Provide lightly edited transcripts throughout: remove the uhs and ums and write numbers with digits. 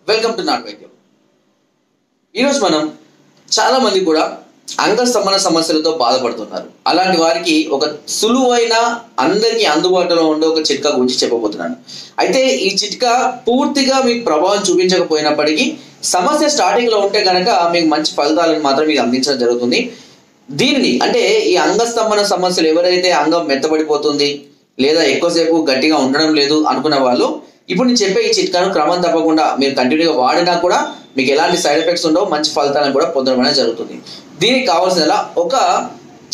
Welcome to not వైద్యం. ఈరోజు మనం చాలా మంది కూడా అంగస్తంభన సమస్యలతో బాధపడుతున్నారు. అలాంటి వారికి ఒక సులువైన అందరికీ అందుబాటులో ఉండే ఒక చిట్కా గురించి చెప్పబోతున్నాను. అయితే ఈ చిట్కా పూర్తిగా మీకు ప్రభావం చూపించకపోయినప్పటికీ సమస్య స్టార్టింగ్ లో ఉంటే కనుక మీకు మంచి ఫలితాలను మాత్రం మీకు అందించడం జరుగుతుంది. దీనిని అంటే ఈ అంగస్తంభన సమస్యలు ఎవరైతే అంగం మెత్తబడిపోతుంది లేదా ఎక్కువసేపు గట్టిగా ఉండడం లేదు అనుకున్న వాళ్ళు ఇప్పుడు నేను చెప్పే ఈ చిట్కాను క్రమం తప్పకుండా మీరు కంటిన్యూగా వాడినా కూడా మీకు ఎలాంటి సైడ్ ఎఫెక్ట్స్ ఉండవు, మంచి ఫలితాలను కూడా పొందడం అనేది జరుగుతుంది. దీనికి కావాల్సిన ఒక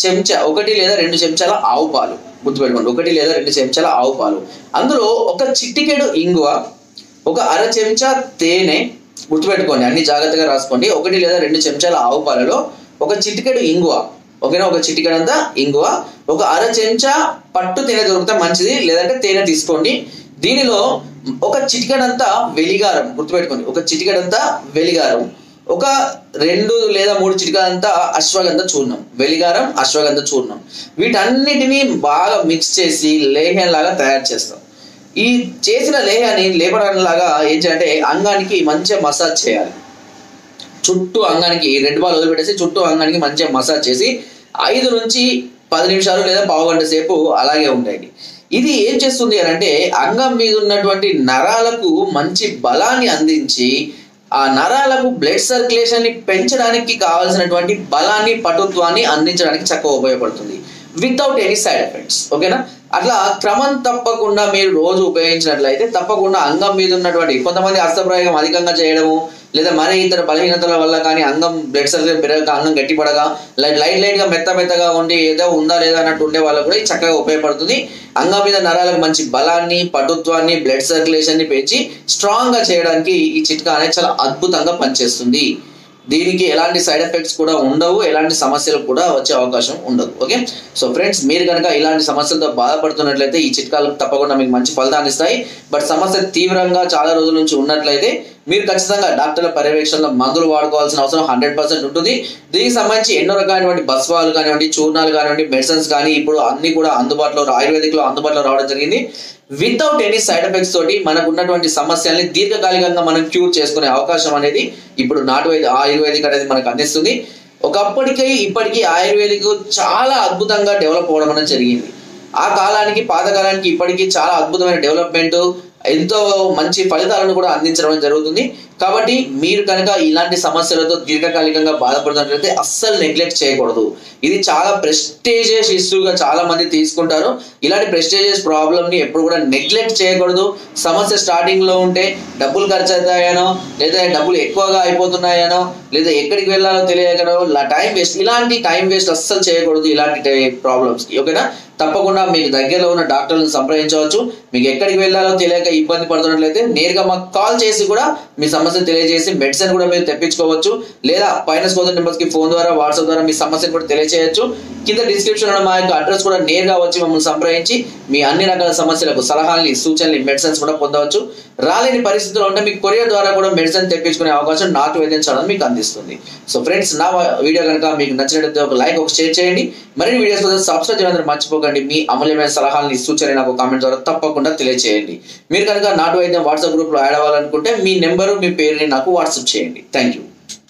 చెంచా 1 లేదా 2 చెంచాల ఆవు పాలు గుర్తుపెట్టుకోండి. 1 లేదా 2 చెంచాల ఆవు పాలు, అందులో ఒక చిటికెడు ఇంగువ, ఒక అర చెంచా తేనె గుర్తుపెట్టుకోండి, అన్ని జాగ్రత్తగా రాసుకోండి. 1 లేదా 2 చెంచాల ఆవు పాలలో ఒక చిటికెడు ఇంగువ, ఓకేనా, ఒక చిటికెడంతా ఇంగువ, ఒక అర చెంచా పట్టు తేనె దొరికితే మంచిది, లేదంటే తేనె తీసుకోండి. దీనిలో ఒక చిటికెడంతా వెలిగారం గుర్తుపెట్టుకోండి, ఒక చిటికెడంతా వెలిగారం, ఒక 2 లేదా 3 చిటికెడంతా అశ్వగంధ చూర్ణం, వెలిగారం అశ్వగంధ చూర్ణం, వీటన్నిటిని బాగా మిక్స్ చేసి లేహ్యం లాగా తయారు చేస్తాం. ఈ చేసిన లేహ్యాన్ని లేపడం లాగా ఏం చేయాలంటే అంగానికి మంచిగా మసాజ్ చేయాలి. చుట్టూ అంగానికి 2 బాల్ వదిలిపెట్టేసి చుట్టూ అంగానికి మంచిగా మసాజ్ చేసి 5 నుంచి 10 నిమిషాలు లేదా పావు గంట సేపు అలాగే ఉంటాయి. ఇది ఏం చేస్తుంది అని అంటే అంగం మీద ఉన్నటువంటి నరాలకు మంచి బలాన్ని అందించి ఆ నరాలకు బ్లడ్ సర్క్యులేషన్ ని పెంచడానికి కావాల్సినటువంటి బలాన్ని పటుత్వాన్ని అందించడానికి చక్కగా ఉపయోగపడుతుంది వితౌట్ ఎనీ సైడ్ ఎఫెక్ట్స్. ఓకేనా? అట్లా క్రమం తప్పకుండా మీరు రోజు ఉపయోగించినట్లయితే తప్పకుండా అంగం మీద ఉన్నటువంటి కొంతమంది హస్తప్రయోగం అధికంగా చేయడము లేదా మరి ఇతర బలహీనతల వల్ల కానీ అంగం బ్లడ్ సర్క్యులేషన్ పెరగక అంగం గట్టిపడగా లైట్ గా మెత్తగా ఉండి ఏదో ఉందా లేదా అన్నట్టు ఉండే వాళ్ళకు కూడా చక్కగా ఉపయోగపడుతుంది. అంగం మీద నరాలకు మంచి బలాన్ని పటుత్వాన్ని బ్లడ్ సర్క్యులేషన్ ని పెంచి స్ట్రాంగ్ గా చేయడానికి ఈ చిట్కా అనేది చాలా అద్భుతంగా పనిచేస్తుంది. దీనికి ఎలాంటి సైడ్ ఎఫెక్ట్స్ కూడా ఉండవు, ఎలాంటి సమస్యలు కూడా వచ్చే అవకాశం ఉండదు. ఓకే, సో ఫ్రెండ్స్, మీరు కనుక ఇలాంటి సమస్యలతో బాధపడుతున్నట్లయితే ఈ చిట్కాలు తప్పకుండా మీకు మంచి ఫలితాన్ని ఇస్తాయి. బట్ సమస్య తీవ్రంగా చాలా రోజుల నుంచి ఉన్నట్లయితే మీరు ఖచ్చితంగా డాక్టర్ల పర్యవేక్షణలో మందులు వాడుకోవాల్సిన అవసరం 100% ఉంటుంది. దీనికి సంబంధించి ఎన్నో రకాలైనటువంటి భస్వాలు కానివ్వండి, చూర్ణాలు కానివ్వండి, మెడిసిన్స్ కానీ ఇప్పుడు అన్ని కూడా అందుబాటులో ఆయుర్వేదిక్లో అందుబాటులో రావడం జరిగింది. వితౌట్ ఎనీ సైడ్ ఎఫెక్ట్స్ తోటి మనకు ఉన్నటువంటి సమస్యల్ని దీర్ఘకాలికంగా మనం క్యూర్ చేసుకునే అవకాశం అనేది ఇప్పుడు ఆయుర్వేదిక్ అనేది మనకు అందిస్తుంది. ఒకప్పటికి ఇప్పటికీ ఆయుర్వేదిక్ చాలా అద్భుతంగా డెవలప్ అవ్వడం అనేది జరిగింది. ఆ కాలానికి పాతకాలానికి ఇప్పటికీ చాలా అద్భుతమైన డెవలప్మెంట్, ఎంతో మంచి ఫలితాలను కూడా అందించడం జరుగుతుంది. కాబట్టి మీరు కనుక ఇలాంటి సమస్యలతో దీర్ఘకాలికంగా బాధపడుతున్నట్లయితే అస్సలు నెగ్లెక్ట్ చేయకూడదు. ఇది చాలా ప్రెస్టీజియస్ ఇష్యూగా చాలా మంది తీసుకుంటారు. ఇలాంటి ప్రెస్టీజియస్ ప్రాబ్లమ్ ని ఎప్పుడు కూడా నెగ్లెక్ట్ చేయకూడదు. సమస్య స్టార్టింగ్ లో ఉంటే డబ్బులు ఖర్చు అవుతాయనో లేదా డబ్బులు ఎక్కువగా అయిపోతున్నాయనో లేదా ఎక్కడికి వెళ్ళాలో తెలియకనో టైం వేస్ట్, ఇలాంటి టైం వేస్ట్ అస్సలు చేయకూడదు ఇలాంటి ప్రాబ్లమ్స్ కి. ఓకేనా? తప్పకుండా మీకు దగ్గరలో ఉన్న డాక్టర్లను సంప్రదించవచ్చు. మీకు ఎక్కడికి వెళ్ళాలో తెలియక ఇబ్బంది పడుతున్నట్లయితే నేరుగా మాకు కాల్ చేసి కూడా మీ సమస్య తెలియజేసి మెడిసిన్ కూడా మీరు తెప్పించుకోవచ్చు. లేదా పైన స్కోర్ నెంబర్స్ కి ఫోన్ ద్వారా వాట్సాప్ ద్వారా మీ సమస్యను కూడా తెలియజేయచ్చు. కింద డిస్క్రిప్షన్ లో మా యొక్క అడ్రస్ కూడా నేరుగా వచ్చి మమ్మల్ని సంప్రదించి మీ అన్ని రకాల సమస్యలకు సలహాలని సూచనలు మెడిసిన్స్ కూడా పొందవచ్చు. రాలేని పరిస్థితుల్లో ఉంటే మీకు కొరియర్ ద్వారా కూడా మెడిసిన్ తెప్పించుకునే అవకాశం నాటు వైద్యం ఛానల్ మీకు అందిస్తుంది. సో ఫ్రెండ్స్, నా వీడియో కనుక మీకు నచ్చినట్లయితే ఒక లైక్, ఒక షేర్ చేయండి. మరిన్ని వీడియోస్ కోసం సబ్స్క్రైబ్ చేయడం మర్చిపోకండి. మీ అమూల్యమైన సలహాలని సూచనలు నాకు కామెంట్ ద్వారా తప్పకుండా తెలియజేయండి. మీరు కనుక నాటు వైద్యం వాట్సాప్ గ్రూప్ లో యాడ్ అవ్వాలనుకుంటే మీ నెంబరు మీ పేరుని నాకు వాట్సాప్ చేయండి. Thank you.